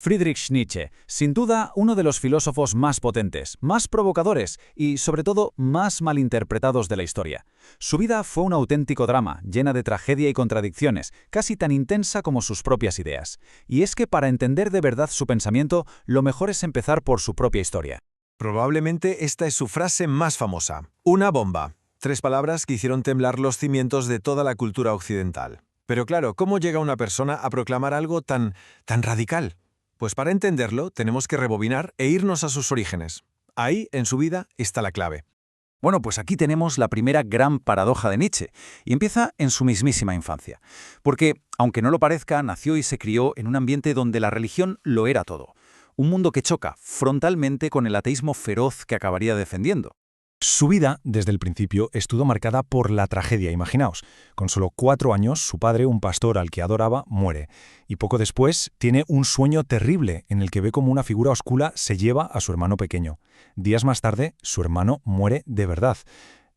Friedrich Nietzsche, sin duda uno de los filósofos más potentes, más provocadores y, sobre todo, más malinterpretados de la historia. Su vida fue un auténtico drama, llena de tragedia y contradicciones, casi tan intensa como sus propias ideas. Y es que para entender de verdad su pensamiento, lo mejor es empezar por su propia historia. Probablemente esta es su frase más famosa. Una bomba. 3 palabras que hicieron temblar los cimientos de toda la cultura occidental. Pero claro, ¿cómo llega una persona a proclamar algo tan radical? Pues para entenderlo, tenemos que rebobinar e irnos a sus orígenes. Ahí, en su vida, está la clave. Bueno, pues aquí tenemos la primera gran paradoja de Nietzsche, y empieza en su mismísima infancia. Porque, aunque no lo parezca, nació y se crió en un ambiente donde la religión lo era todo. Un mundo que choca frontalmente con el ateísmo feroz que acabaría defendiendo. Su vida, desde el principio, estuvo marcada por la tragedia, imaginaos. Con solo 4 años, su padre, un pastor al que adoraba, muere. Y poco después, tiene un sueño terrible en el que ve como una figura oscura se lleva a su hermano pequeño. Días más tarde, su hermano muere de verdad.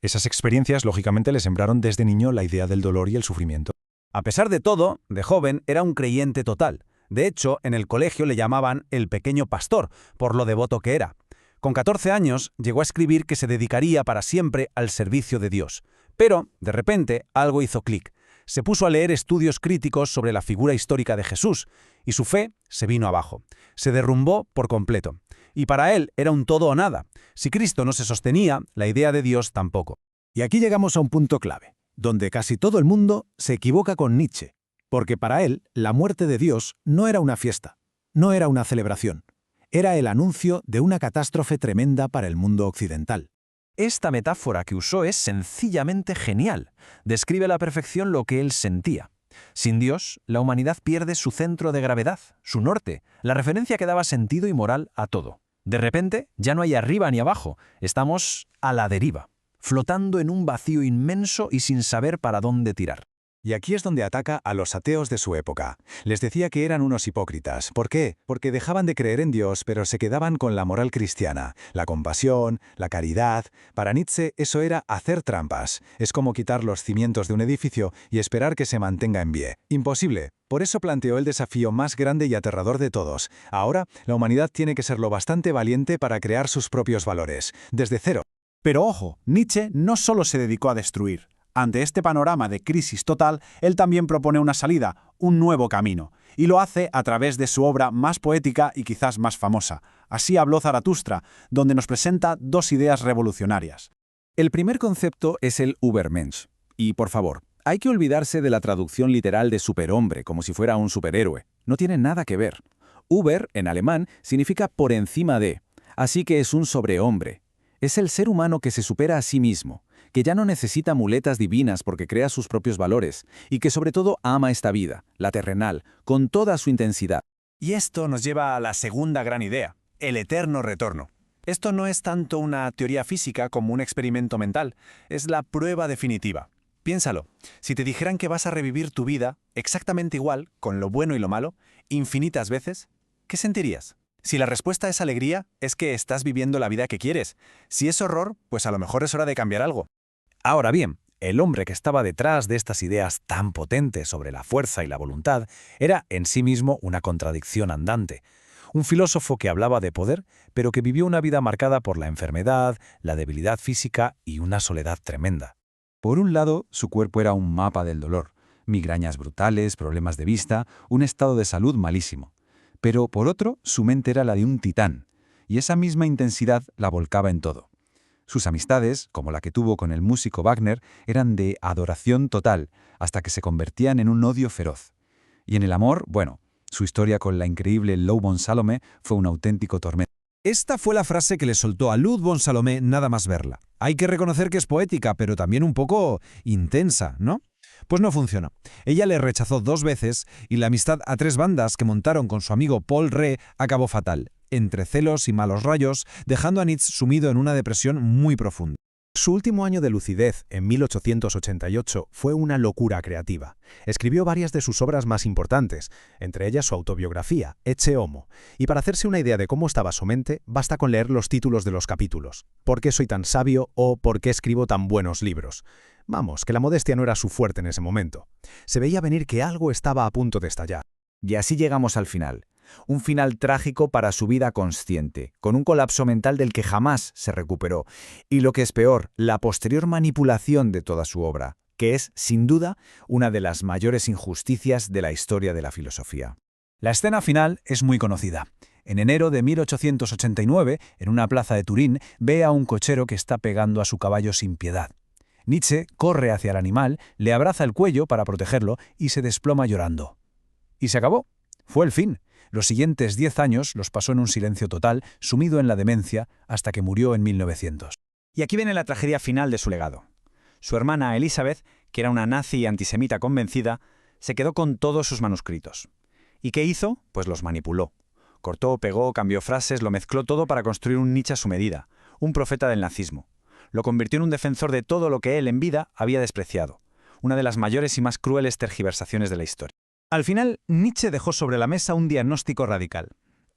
Esas experiencias, lógicamente, le sembraron desde niño la idea del dolor y el sufrimiento. A pesar de todo, de joven era un creyente total. De hecho, en el colegio le llamaban el pequeño pastor, por lo devoto que era. Con 14 años llegó a escribir que se dedicaría para siempre al servicio de Dios. Pero, de repente, algo hizo clic. Se puso a leer estudios críticos sobre la figura histórica de Jesús, y su fe se vino abajo. Se derrumbó por completo. Y para él era un todo o nada. Si Cristo no se sostenía, la idea de Dios tampoco. Y aquí llegamos a un punto clave, donde casi todo el mundo se equivoca con Nietzsche, porque para él la muerte de Dios no era una fiesta, no era una celebración. Era el anuncio de una catástrofe tremenda para el mundo occidental. Esta metáfora que usó es sencillamente genial. Describe a la perfección lo que él sentía. Sin Dios, la humanidad pierde su centro de gravedad, su norte, la referencia que daba sentido y moral a todo. De repente, ya no hay arriba ni abajo, estamos a la deriva, flotando en un vacío inmenso y sin saber para dónde tirar. Y aquí es donde ataca a los ateos de su época. Les decía que eran unos hipócritas. ¿Por qué? Porque dejaban de creer en Dios, pero se quedaban con la moral cristiana, la compasión, la caridad. Para Nietzsche eso era hacer trampas. Es como quitar los cimientos de un edificio y esperar que se mantenga en pie. Imposible. Por eso planteó el desafío más grande y aterrador de todos. Ahora, la humanidad tiene que ser lo bastante valiente para crear sus propios valores, desde cero. Pero ojo, Nietzsche no solo se dedicó a destruir. Ante este panorama de crisis total, él también propone una salida, un nuevo camino, y lo hace a través de su obra más poética y quizás más famosa. Así habló Zaratustra, donde nos presenta 2 ideas revolucionarias. El primer concepto es el Übermensch. Y, por favor, hay que olvidarse de la traducción literal de superhombre, como si fuera un superhéroe. No tiene nada que ver. Über, en alemán, significa por encima de, así que es un sobrehombre. Es el ser humano que se supera a sí mismo, que ya no necesita muletas divinas porque crea sus propios valores, y que sobre todo ama esta vida, la terrenal, con toda su intensidad. Y esto nos lleva a la segunda gran idea, el eterno retorno. Esto no es tanto una teoría física como un experimento mental, es la prueba definitiva. Piénsalo, si te dijeran que vas a revivir tu vida exactamente igual, con lo bueno y lo malo, infinitas veces, ¿qué sentirías? Si la respuesta es alegría, es que estás viviendo la vida que quieres. Si es horror, pues a lo mejor es hora de cambiar algo. Ahora bien, el hombre que estaba detrás de estas ideas tan potentes sobre la fuerza y la voluntad era en sí mismo una contradicción andante. Un filósofo que hablaba de poder, pero que vivió una vida marcada por la enfermedad, la debilidad física y una soledad tremenda. Por un lado, su cuerpo era un mapa del dolor, migrañas brutales, problemas de vista, un estado de salud malísimo. Pero por otro, su mente era la de un titán, y esa misma intensidad la volcaba en todo. Sus amistades, como la que tuvo con el músico Wagner, eran de adoración total, hasta que se convertían en un odio feroz. Y en el amor, bueno, su historia con la increíble Lou von Salome fue un auténtico tormento. Esta fue la frase que le soltó a Lud von Salome nada más verla. Hay que reconocer que es poética, pero también un poco intensa, ¿no? Pues no funcionó. Ella le rechazó 2 veces y la amistad a 3 bandas que montaron con su amigo Paul Rée acabó fatal, entre celos y malos rayos, dejando a Nietzsche sumido en una depresión muy profunda. Su último año de lucidez, en 1888, fue una locura creativa. Escribió varias de sus obras más importantes, entre ellas su autobiografía, Ecce Homo, y para hacerse una idea de cómo estaba su mente, basta con leer los títulos de los capítulos. ¿Por qué soy tan sabio? O ¿por qué escribo tan buenos libros? Vamos, que la modestia no era su fuerte en ese momento. Se veía venir que algo estaba a punto de estallar. Y así llegamos al final. Un final trágico para su vida consciente, con un colapso mental del que jamás se recuperó. Y lo que es peor, la posterior manipulación de toda su obra, que es, sin duda, una de las mayores injusticias de la historia de la filosofía. La escena final es muy conocida. En enero de 1889, en una plaza de Turín, ve a un cochero que está pegando a su caballo sin piedad. Nietzsche corre hacia el animal, le abraza el cuello para protegerlo y se desploma llorando. Y se acabó. Fue el fin. Los siguientes 10 años los pasó en un silencio total, sumido en la demencia, hasta que murió en 1900. Y aquí viene la tragedia final de su legado. Su hermana Elizabeth, que era una nazi y antisemita convencida, se quedó con todos sus manuscritos. ¿Y qué hizo? Pues los manipuló. Cortó, pegó, cambió frases, lo mezcló todo para construir un Nietzsche a su medida, un profeta del nazismo. Lo convirtió en un defensor de todo lo que él en vida había despreciado, una de las mayores y más crueles tergiversaciones de la historia. Al final, Nietzsche dejó sobre la mesa un diagnóstico radical.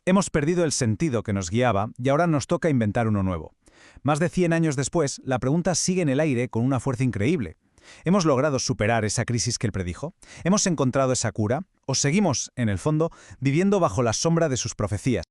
Hemos perdido el sentido que nos guiaba y ahora nos toca inventar uno nuevo. Más de 100 años después, la pregunta sigue en el aire con una fuerza increíble. ¿Hemos logrado superar esa crisis que él predijo? ¿Hemos encontrado esa cura? ¿O seguimos, en el fondo, viviendo bajo la sombra de sus profecías?